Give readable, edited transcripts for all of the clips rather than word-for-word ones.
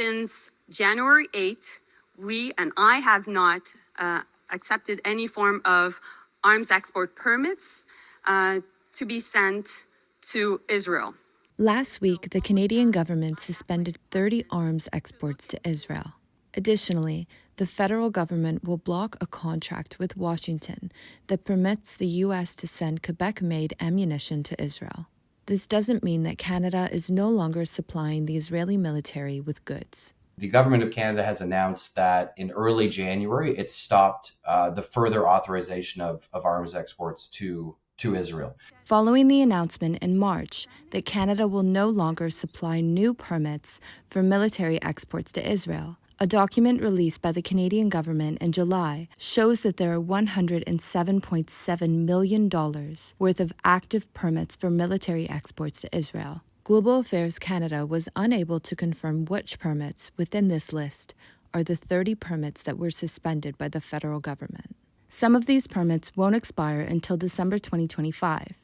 since January 8th, I have not accepted any form of arms export permits to be sent to Israel. Last week, the Canadian government suspended 30 arms exports to Israel. Additionally, the federal government will block a contract with Washington that permits the U.S. to send Quebec-made ammunition to Israel. This doesn't mean that Canada is no longer supplying the Israeli military with goods. The government of Canada has announced that in early January, it stopped the further authorization of arms exports to Israel. Following the announcement in March that Canada will no longer supply new permits for military exports to Israel, a document released by the Canadian government in July shows that there are $107.7 million worth of active permits for military exports to Israel. Global Affairs Canada was unable to confirm which permits within this list are the 30 permits that were suspended by the federal government. Some of these permits won't expire until December 2025,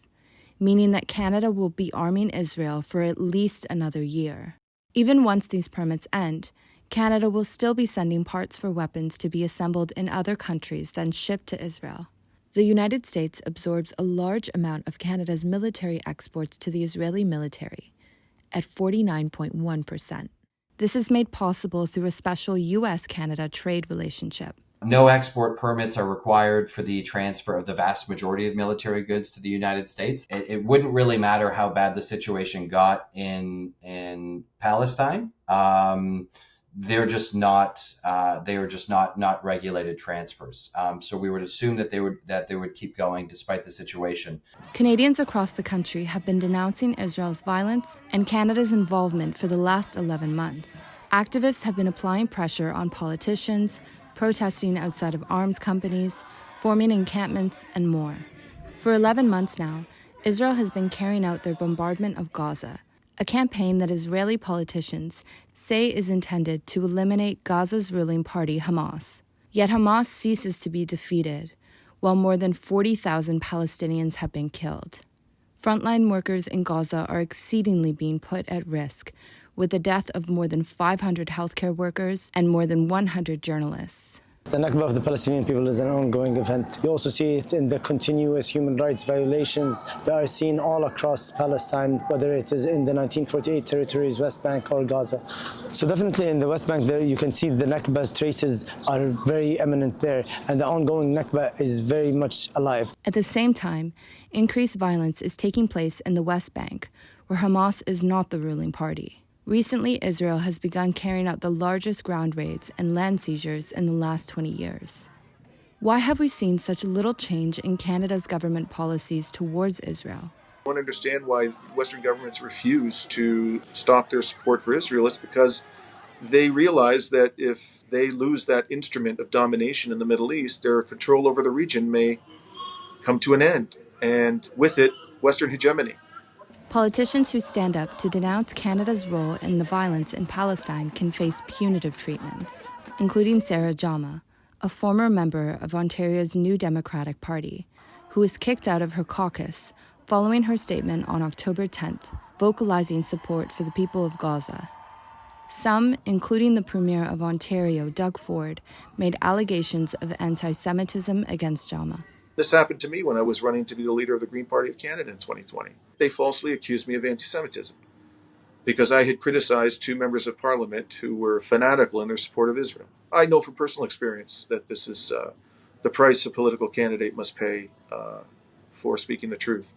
meaning that Canada will be arming Israel for at least another year. Even once these permits end, Canada will still be sending parts for weapons to be assembled in other countries then shipped to Israel. The United States absorbs a large amount of Canada's military exports to the Israeli military, at 49.1%. This is made possible through a special U.S.-Canada trade relationship. No export permits are required for the transfer of the vast majority of military goods to the United States. It wouldn't really matter how bad the situation got in Palestine. They're just not regulated transfers. So we would assume that they would keep going despite the situation. Canadians across the country have been denouncing Israel's violence and Canada's involvement for the last 11 months. Activists have been applying pressure on politicians, protesting outside of arms companies, forming encampments, and more. For 11 months now, Israel has been carrying out their bombardment of Gaza, a campaign that Israeli politicians say is intended to eliminate Gaza's ruling party, Hamas. Yet Hamas ceases to be defeated, while more than 40,000 Palestinians have been killed. Frontline workers in Gaza are exceedingly being put at risk, with the death of more than 500 healthcare workers and more than 100 journalists. The Nakba of the Palestinian people is an ongoing event. You also see it in the continuous human rights violations that are seen all across Palestine, whether it is in the 1948 territories, West Bank or Gaza. So definitely in the West Bank there you can see the Nakba traces are very eminent there, and the ongoing Nakba is very much alive. At the same time, increased violence is taking place in the West Bank, where Hamas is not the ruling party. Recently, Israel has begun carrying out the largest ground raids and land seizures in the last 20 years. Why have we seen such little change in Canada's government policies towards Israel? I don't understand why Western governments refuse to stop their support for Israel. It's because they realize that if they lose that instrument of domination in the Middle East, their control over the region may come to an end, and with it, Western hegemony. Politicians who stand up to denounce Canada's role in the violence in Palestine can face punitive treatments, including Sarah Jama, a former member of Ontario's New Democratic Party, who was kicked out of her caucus following her statement on October 10th, vocalizing support for the people of Gaza. Some, including the Premier of Ontario, Doug Ford, made allegations of anti-Semitism against Jama. This happened to me when I was running to be the leader of the Green Party of Canada in 2020. They falsely accused me of anti-Semitism because I had criticized two members of parliament who were fanatical in their support of Israel. I know from personal experience that this is the price a political candidate must pay for speaking the truth.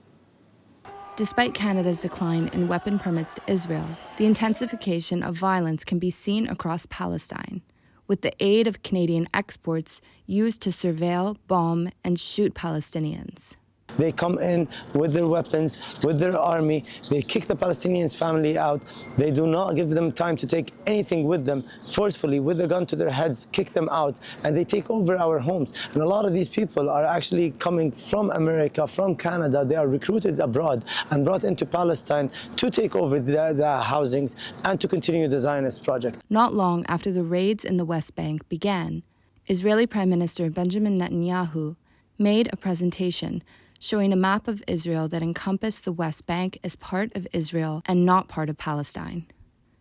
Despite Canada's decline in weapon permits to Israel, the intensification of violence can be seen across Palestine, with the aid of Canadian exports used to surveil, bomb, and shoot Palestinians. They come in with their weapons, with their army. They kick the Palestinians' family out. They do not give them time to take anything with them. Forcefully, with a gun to their heads, kick them out, and they take over our homes. And a lot of these people are actually coming from America, from Canada. They are recruited abroad and brought into Palestine to take over the housings and to continue the Zionist project. Not long after the raids in the West Bank began, Israeli Prime Minister Benjamin Netanyahu made a presentation showing a map of Israel that encompassed the West Bank as part of Israel and not part of Palestine.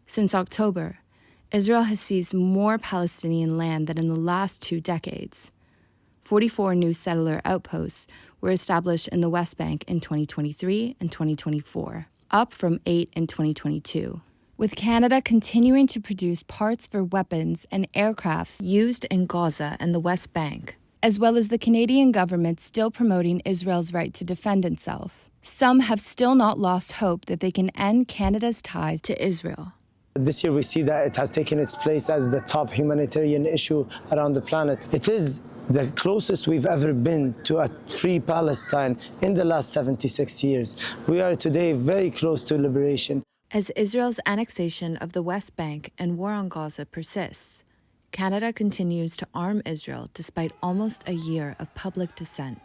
Since October, Israel has seized more Palestinian land than in the last 2 decades. 44 new settler outposts were established in the West Bank in 2023 and 2024, up from 8 in 2022. With Canada continuing to produce parts for weapons and aircrafts used in Gaza and the West Bank, as well as the Canadian government still promoting Israel's right to defend itself, some have still not lost hope that they can end Canada's ties to Israel. This year we see that it has taken its place as the top humanitarian issue around the planet. It is the closest we've ever been to a free Palestine in the last 76 years. We are today very close to liberation. As Israel's annexation of the West Bank and war on Gaza persists, Canada continues to arm Israel despite almost a year of public dissent.